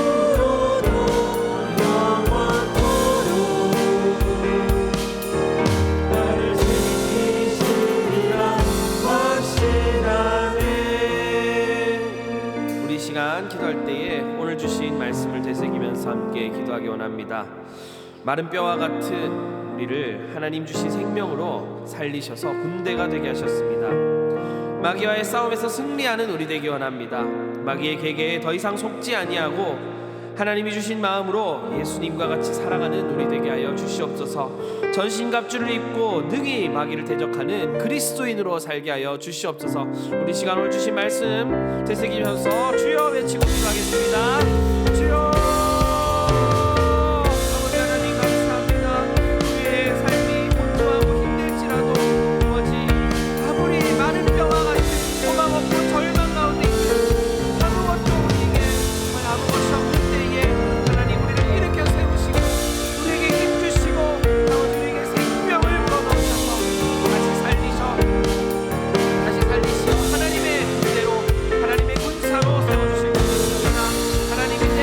이후로도 영원토록 나를 지키시리라 확신하네. 우리 시간 기도할 때에 오늘 주신 말씀을 되새기면서 함께 기도하기 원합니다. 마른 뼈와 같은 우리를 하나님 주신 생명으로 살리셔서 군대가 되게 하셨습니다. 마귀와의 싸움에서 승리하는 우리 되기 원합니다. 마귀의 계계에 더 이상 속지 아니하고 하나님이 주신 마음으로 예수님과 같이 살아가는 우리 되게 하여 주시옵소서. 전신갑주를 입고 능히 마귀를 대적하는 그리스도인으로 살게 하여 주시옵소서. 우리 시간 오늘 주신 말씀 되새기면서 주여 외치고 기도하겠습니다. 주여, 아버지 하나님 감사합니다. 우리의 삶이 고통하고 힘들지라도 아버지 아무리 마른 뼈와 같은 소망 없고 절망 가운데 있는 아무것도 우리에게 정말 아무것이 없는 때에 하나님 우리를 일으켜 세우시고 우리에게 힘 주시고 아버지 우리에게 생명을 불어넣으셔서 다시 살리시어 하나님의 군대로 하나님의 군사로 세워주실 것입니다. 하나님 이제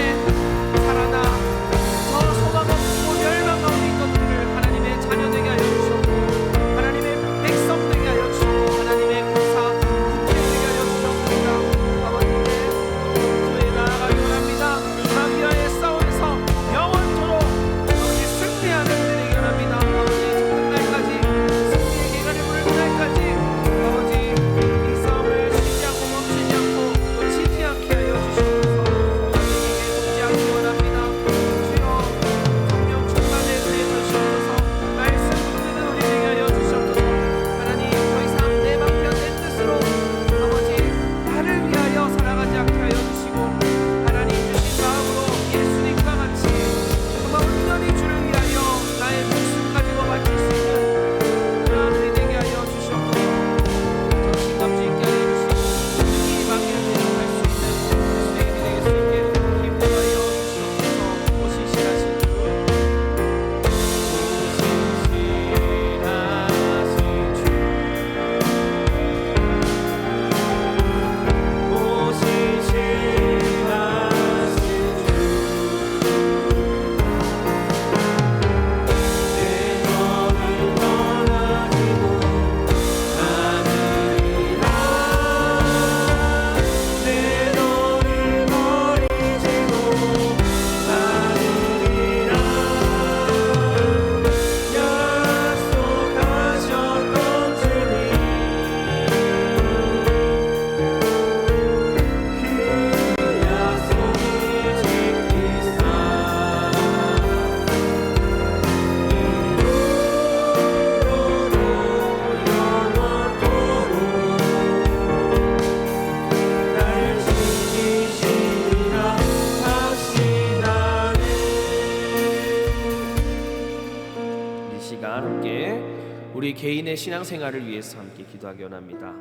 우리 개인의 신앙생활을 위해서 함께 기도하기 원합니다.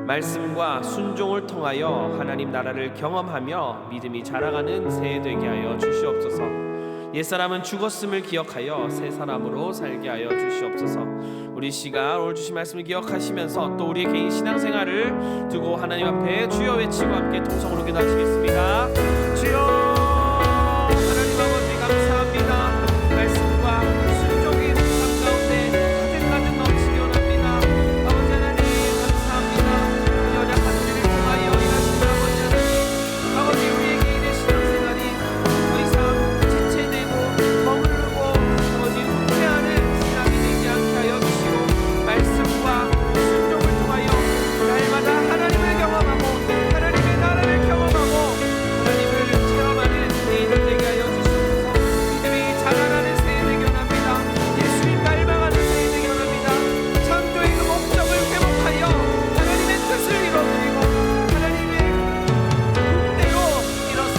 말씀과 순종을 통하여 하나님 나라를 경험하며 믿음이 자라가는 새해 되게 하여 주시옵소서. 옛사람은 죽었음을 기억하여 새 사람으로 살게 하여 주시옵소서. 우리 시간 오늘 주신 말씀을 기억하시면서 또 우리의 개인 신앙생활을 두고 하나님 앞에 주여 외치고 함께 통성으로 기도하시겠습니다. 주여 하나님 아버지 감사합니다. 말씀과 순종의 삶 가운데 가득 넘치기 원합니다. 아버지 하나님 감사합니다. 연약한 우리를 통하여 일하시는 아버지 하나님, 아버지 우리의 개인의 신앙생활이 더 이상 지체되고 머무르고 아버지 후퇴하는 신앙이 되지 않게 하여 주시고 말씀과 순종을 통하여 날마다 하나님을 경험하고 하나님의 나라를 경험하고 하나님을 체험하는 개인이 되게 하여 주시옵소서. 믿음이 자라나는 새해 되기 원합니다. 예수님 닮아가는 새해 되기 원합니다. 창조의 그 목적을 회복하여 하나님의 뜻을 이뤄드리고 하나님의 뜻대로 일어서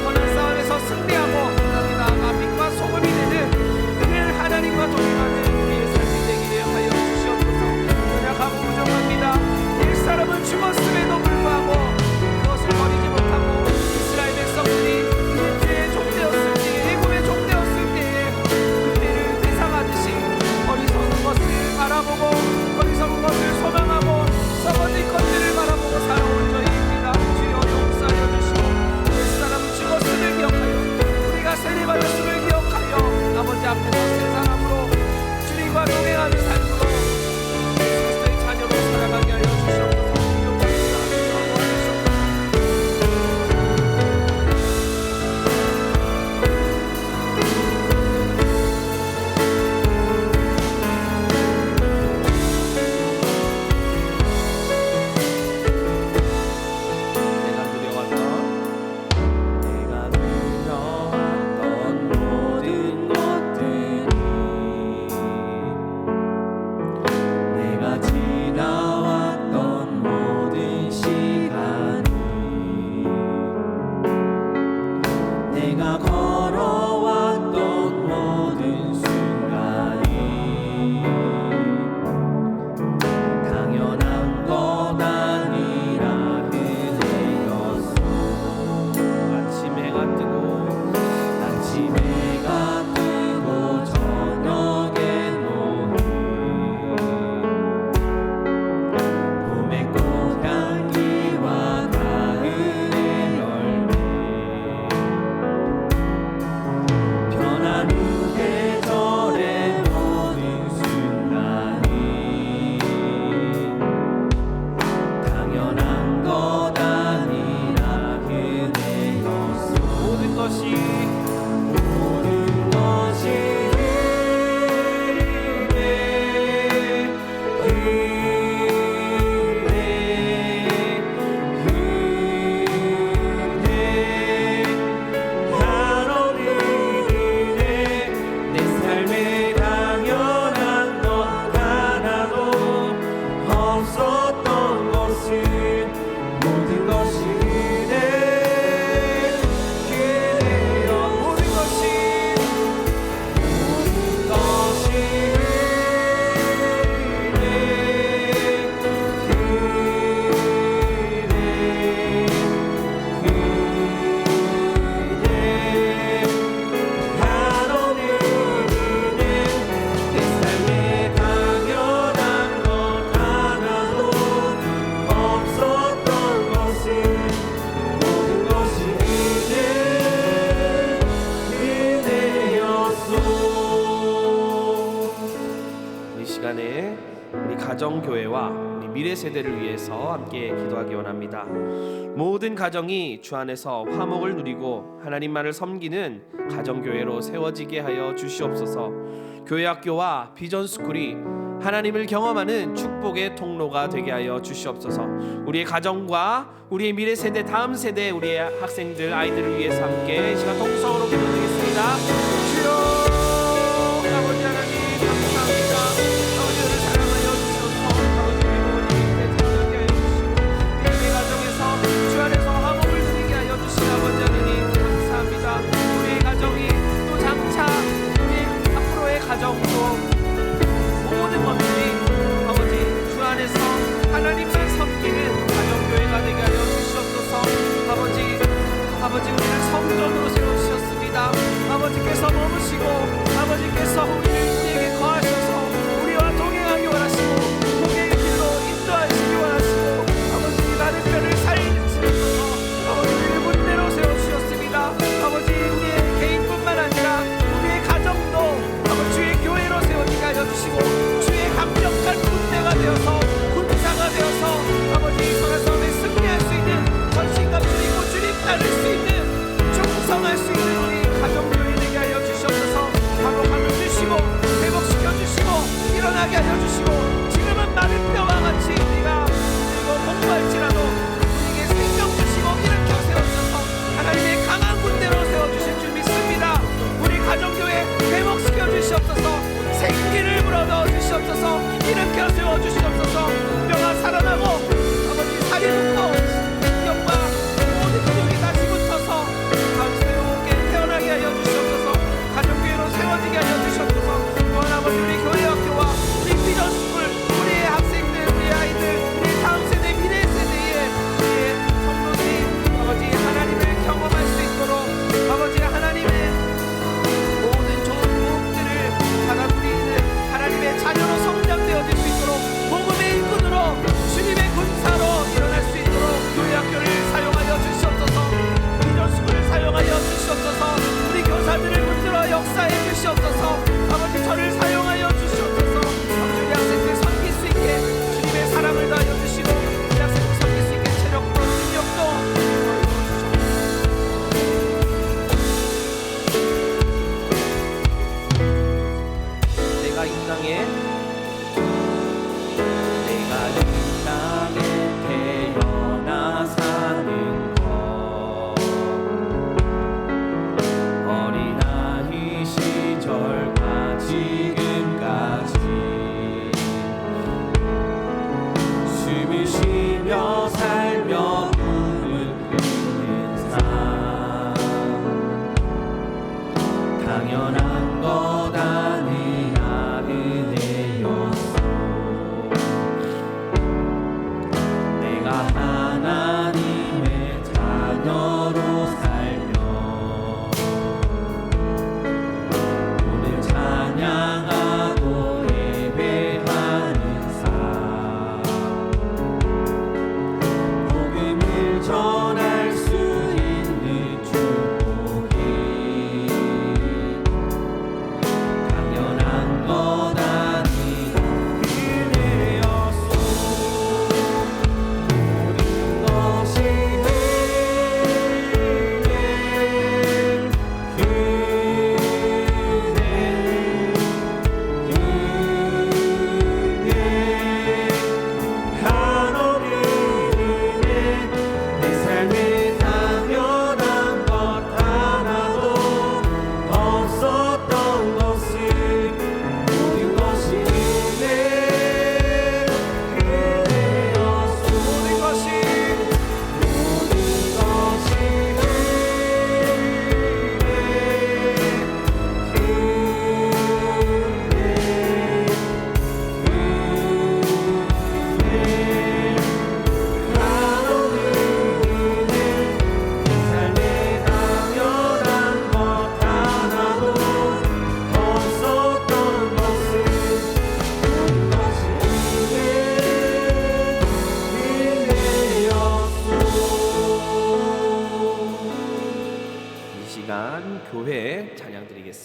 선한 싸움에서 승리하고 하나님 나아가 빛과 소금이 되는 늘 하나님과 동행하는 우리의 삶이 되게 하여 주시옵소서. 연약하고 부족합니다. 옛사람은 죽었음에도 불구하고 그것을 버리지 못하고 이스라엘 백성들이 이집트의 종되었을 때에 애굽의 종되었을 때에 그때를 회상하듯이 어리석은 것을 바라보고 어리석은 것을 소망하고 썩어질 것들을 바라보고 살아온 저희입니다. 주여 용서하여 주시고 옛사람은 죽었음을 기억하여 우리가 세례받았음을 기억하여 아버지 앞에서 새 사람으로 주님과 동행하는 삶으로 그리스도의 자녀로 살아가게 하여 주시옵소서. 내가 누려왔던 모든 것들이 내가 지나왔던 모든 시간이 내가 걸어왔던 모든 순간이 당연한 것 아니라 그대였소. 아침 해가 뜨고 저녁에 노을 봄의 꽃향기와 가을의 열매 변한 후 계절의 모든 순간이 당연한 것 아니라 그대였소. 모든 것이 내 삶에 당연한 것 하나도 없었던 것은 모든 것이 그대여 모든 것이 시간에 우리 가정교회와 우리 미래 세대를 위해서 함께 기도하기 원합니다. 모든 가정이 주 안에서 화목을 누리고 하나님만을 섬기는 가정교회로 세워지게 하여 주시옵소서. 교회학교와 비전스쿨이 하나님을 경험하는 축복의 통로가 되게 하여 주시옵소서. 우리의 가정과 우리의 미래 세대, 다음 세대, 우리의 학생들, 아이들을 위해서 함께 이 시간 통성으로 기도드리겠습니다. 주여 아버지 하나님 감사합니다. 아버지를 사랑하여 주셔서 아버지 부모님께 자녀게 하여 주시고 우리 가정에서 주 안에서 화목을 누리게 하여 주신 아버지 하나님 감사합니다. 우리의 가정이 또 장차 우리 앞으로의 가정도 모든 것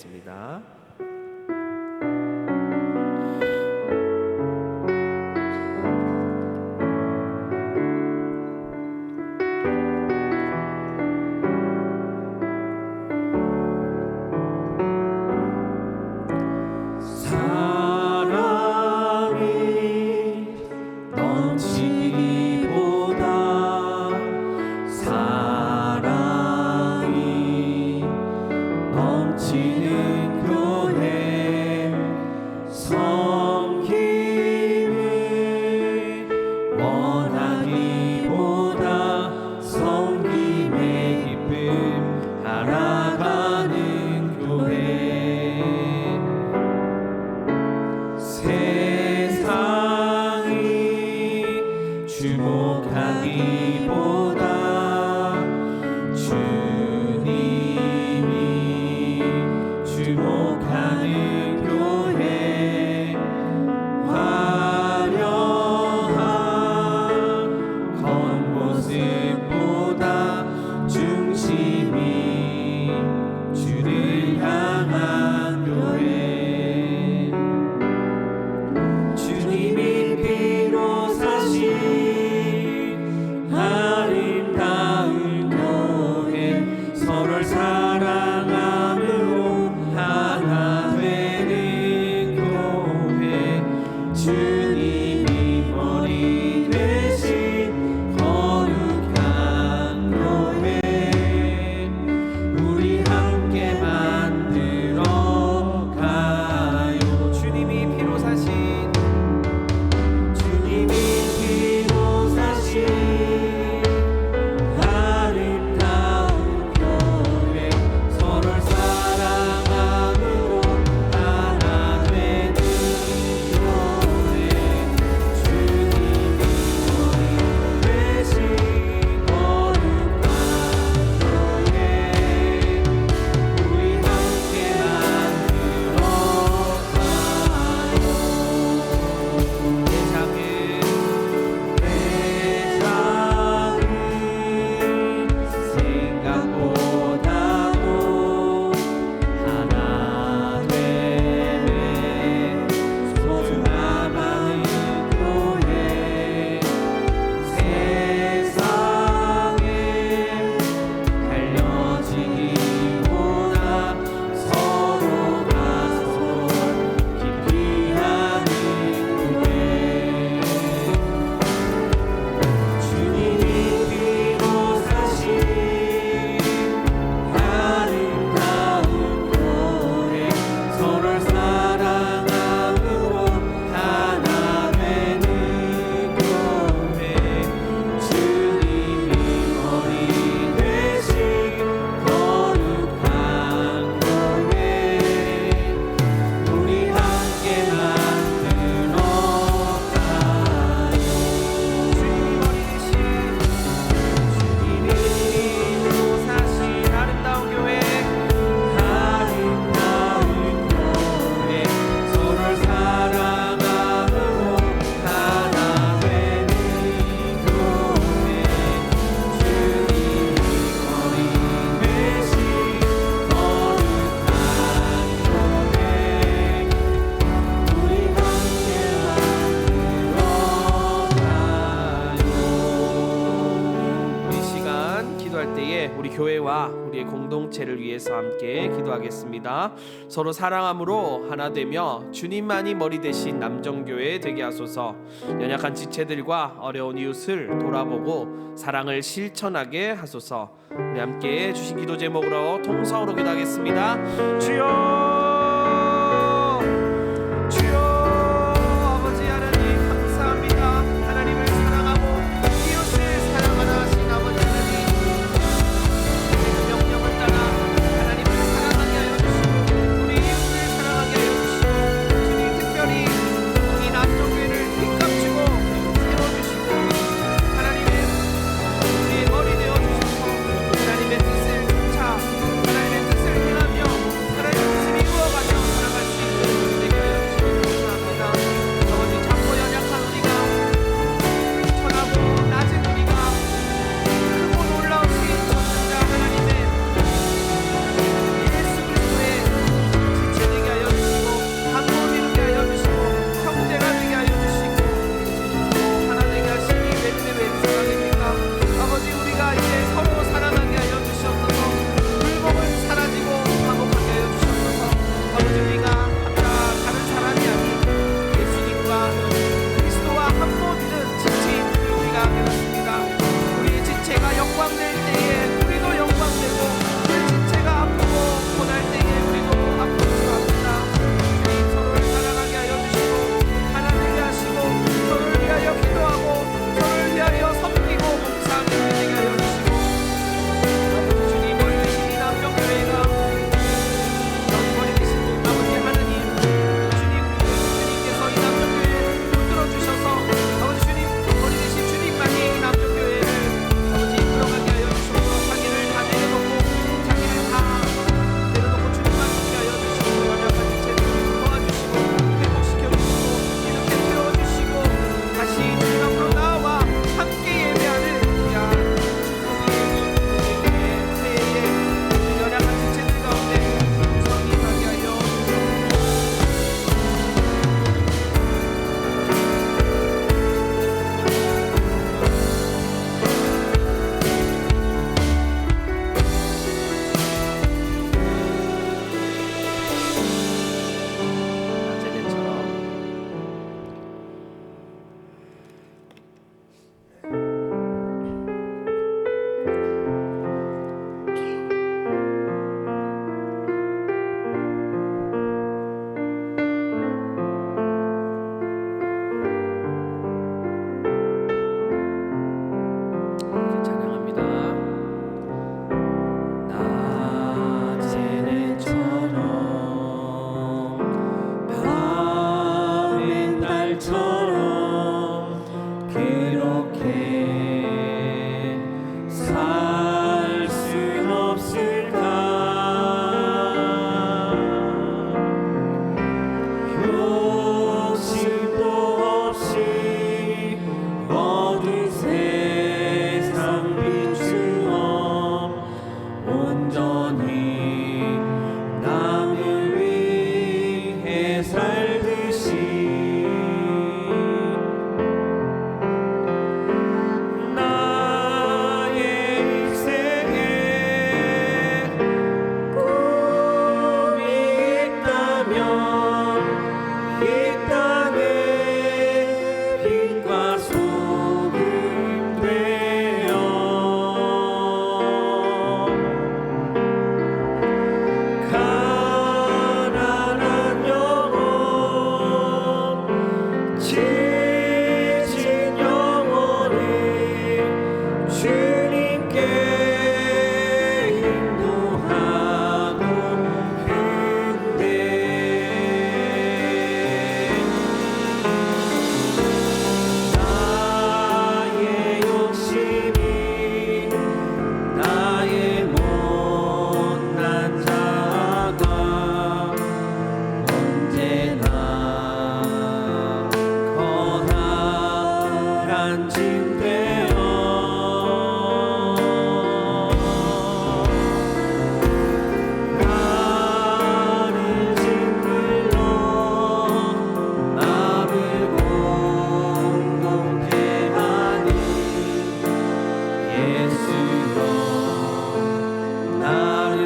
드리겠습니다. 사랑이 넘치기보다 사랑이 넘치는 교회 섬김을 원하기보다 섬김의 기쁨 알아가는 교회 세상이 주목하기보다 주님이 주목하는 교회 화려한 겉모습보다 중심이 주를 향한 교회 주님이 피로 사신 아름다운 교회 서로를 사랑함으로 하나 되는 교회 주님이 머리 되신 거룩한 교회 우리 함께 만들어 가요 주님이 피로 사신 주님이 피로 사신 아름다운 교회 서로를 사랑함으로 하나 되는 교회 주님이 머리 되신 거룩한 교회 우리 함께 만들어 가요 세상은 생각보다도 하나 되네 소중함하는 교회 세상에 달려지기보다 서로가 서로 깊이 하는 교회 주님이 피로 사신 아름다운 교회 서로를 사랑함으로 하나 되는 교회 주님이 머리 되신 거룩한 교회 우리 함께 만들어 가요 주님이 피로 사신 아름다운 교회 교회 서로를 사랑함으로 하나 되는 교회 주님이 머리 되신 거룩한 교회 우리 함께 만들어 가요 이 시간 기도할 때에 우리 교회와 우리의 공동체를 위해서 함께 기도하겠습니다. 서로 사랑함으로 하나 되며 주님만이 머리 되신 남정교회 되게 하소서. 연약한 지체들과 어려운 이웃을 돌아보고 사랑을 실천하게 하소서. 우리 함께 주신 기도 제목으로 통성으로 기도하겠습니다. 주여 아버지 하나님 감사합니다. 하나님을 사랑하고 이웃을 사랑하는 하신 아버지 하나님 명령을 따라 하나님을 사랑하게 하여 주시고 우리 이웃을 사랑하게 하여 주시고 주님 특별히 이 남정교회를 빚값주고 세워주시고 하나님의 우리의 머리 되어주셔서 하나님의 뜻을 쫓아 하나님의 뜻을 행하며 하나님의 뜻을 날처럼 그렇게 살 순 없을까? 욕심도 없이 어두운 세상 비추어 온전히 남을 위해 살듯이 나의 인생에 꿈이 있다면 이 땅에 빛과 소금 되어 가난한 영혼 지친 영혼을 주님께 인도하고 그때 나의 욕심이 나의 못난 자가 언제나 커다란 짐 되어 나를 짓눌러 나를 공동케 하니 예수여 나를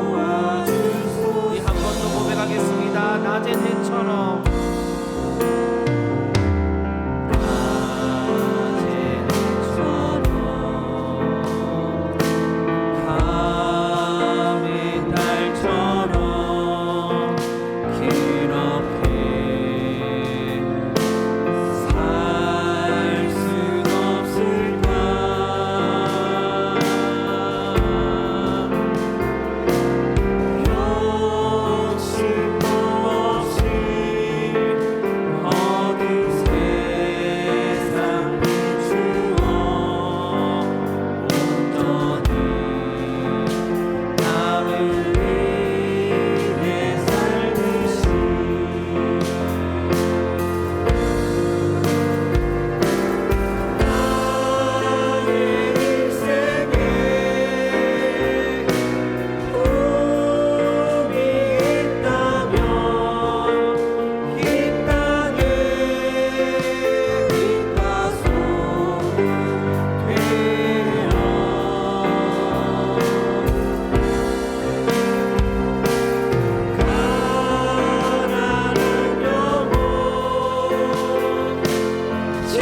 도와주소서. 우리 한 번 더 고백하겠습니다. 낮의 해처럼 밤의 날처럼 그렇게 살 순 없을까? 욕심도 없이 어두운 세상 비추어 온전히 남을 위해 살듯이 나의 인생에 꿈이 있다면 이 땅에 빛과 소금 되어 가난한 영혼 지친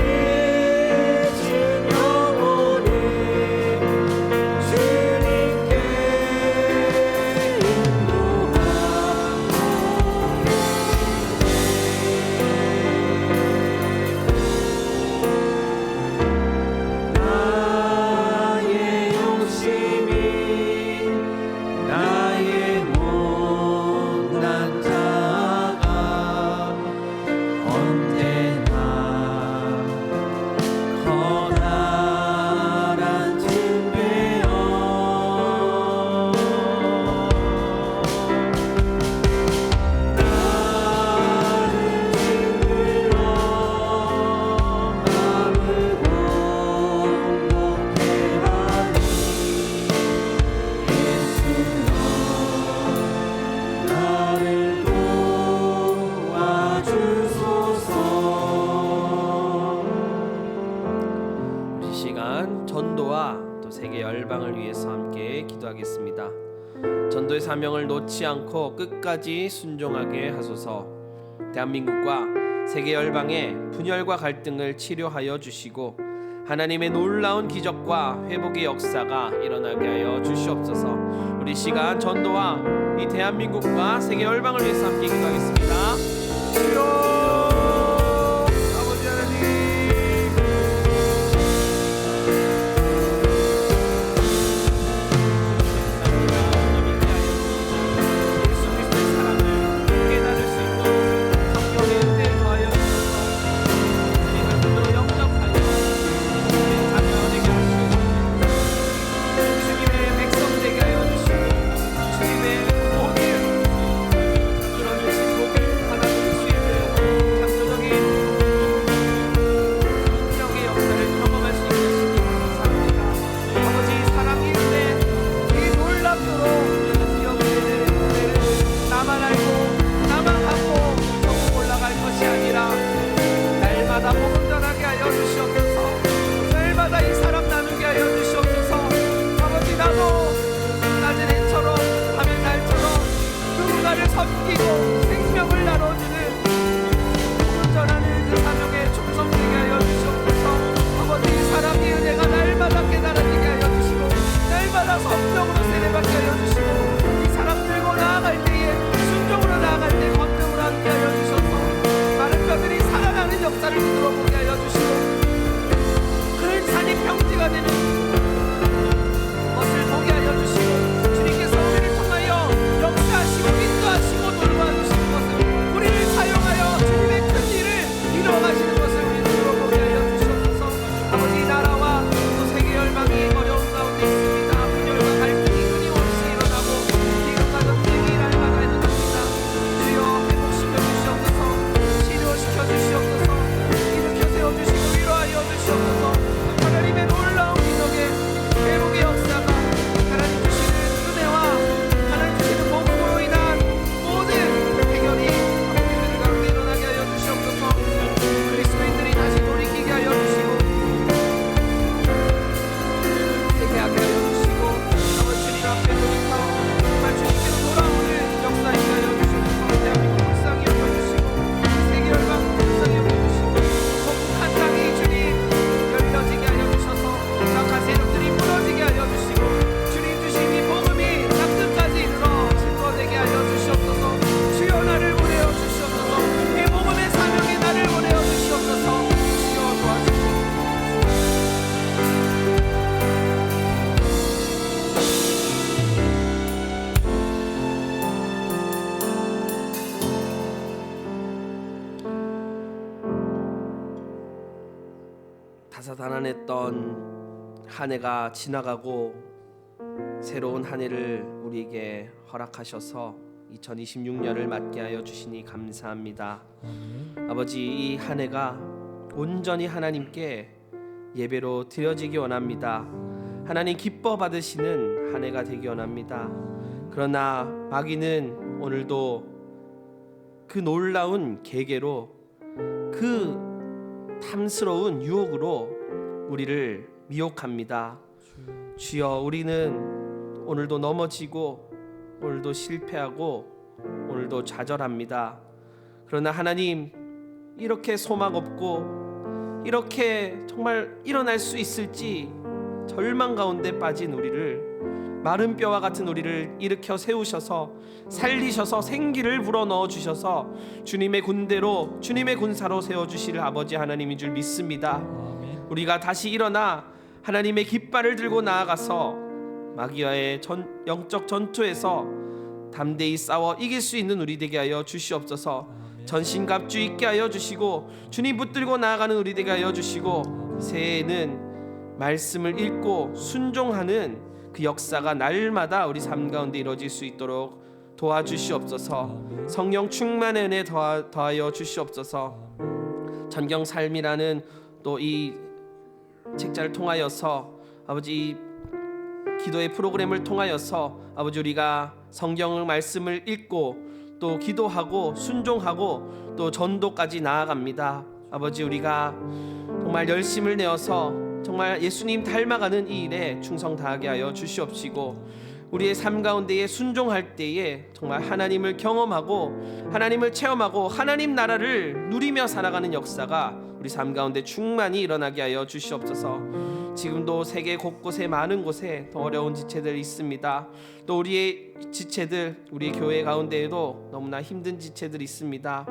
영혼을 주님께 나의 욕심이 나의 못난 자가 언제나 커다란 짐 되어 나를 짓눌러 마음을 공동케 하니 예수여 나를 도와주소서. 우리 시간 전도와 또 세계 열방을 위해서 함께 기도하겠습니다. 전도의 사명을 놓지 않고 끝까지 순종하게 하소서. 대한민국과 세계 열방의 분열과 갈등을 치료하여 주시고 하나님의 놀라운 기적과 회복의 역사가 일어나게 하여 주시옵소서. 우리 시간 전도와 이 대한민국과 세계 열방을 위해서 함께 기도하겠습니다. 주여 아버지 하나님 예수 그리스도의 사랑을 깨달을 수 있는 성경의 은혜를 다사다난했던 한 해가 지나가고 새로운 한 해를 우리에게 허락하셔서 2026년을 맞게 하여 주시니 감사합니다. 아버지, 이 한 해가 온전히 하나님께 예배로 드려지기 원합니다. 하나님 기뻐 받으시는 한 해가 되기 원합니다. 그러나 마귀는 오늘도 그 놀라운 계계로, 그 탐스러운 유혹으로 우리를 미혹합니다. 주여, 우리는 오늘도 넘어지고 오늘도 실패하고 오늘도 좌절합니다. 그러나 하나님, 이렇게 소망 없고 이렇게 정말 일어날 수 있을지 절망 가운데 빠진 우리를, 마른 뼈와 같은 우리를 일으켜 세우셔서 살리셔서 생기를 불어넣어 주셔서 주님의 군대로, 주님의 군사로 세워주실 아버지 하나님인 줄 믿습니다. 우리가 다시 일어나 하나님의 깃발을 들고 나아가서 마귀와의 영적 전투에서 담대히 싸워 이길 수 있는 우리 되게 하여 주시옵소서. 전신갑주 있게 하여 주시고 주님 붙들고 나아가는 우리 되게 하여 주시고, 새해에는 말씀을 읽고 순종하는 그 역사가 날마다 우리 삶 가운데 이루어질 수 있도록 도와주시옵소서. 성령 충만의 은혜 더하여 주시옵소서. 전경 삶이라는 또 이 책자를 통하여서 아버지, 기도의 프로그램을 통하여서 아버지, 우리가 성경의 말씀을 읽고 또 기도하고 순종하고 또 전도까지 나아갑니다. 아버지, 우리가 정말 열심을 내어서 정말 예수님 닮아가는 이 일에 충성 다하게 하여 주시옵시고, 우리의 삶 가운데에 순종할 때에 정말 하나님을 경험하고 하나님을 체험하고 하나님 나라를 누리며 살아가는 역사가 우리 삶 가운데 충만히 일어나게 하여 주시옵소서. 지금도 세계 곳곳에 많은 곳에 더 어려운 지체들이 있습니다. 또 우리의 지체들, 우리 교회 가운데에도 너무나 힘든 지체들이 있습니다.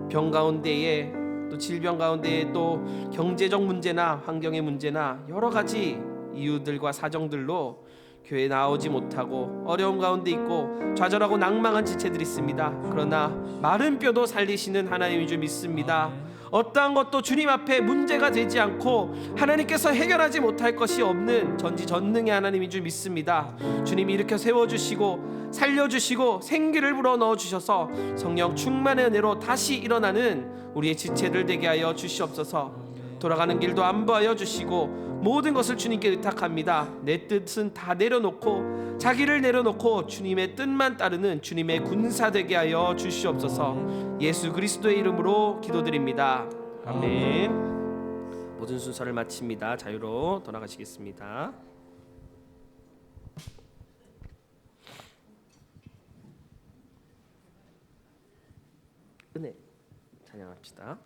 병 가운데에, 또 질병 가운데에, 또 경제적 문제나 환경의 문제나 여러 가지 이유들과 사정들로 교회에 나오지 못하고 어려움 가운데 있고 좌절하고 낭망한 지체들이 있습니다. 그러나 마른 뼈도 살리시는 하나님인 줄 믿습니다. 어떠한 것도 주님 앞에 문제가 되지 않고 하나님께서 해결하지 못할 것이 없는 전지전능의 하나님인 줄 믿습니다. 주님이 일으켜 세워주시고 살려주시고 생기를 불어넣어 주셔서 성령 충만의 은혜로 다시 일어나는 우리의 지체들 되게 하여 주시옵소서. 돌아가는 길도 안보하여 주시고 모든 것을 주님께 의탁합니다. 내 뜻은 다 내려놓고 자기를 내려놓고 주님의 뜻만 따르는 주님의 군사 되게 하여 주시옵소서. 예수 그리스도의 이름으로 기도드립니다. 아멘. 모든 순서를 마칩니다. 자유로 돌아가시겠습니다. 은혜 찬양합시다.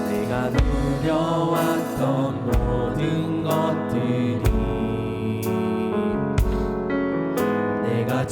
내가 누려왔던 모든 것들이 내가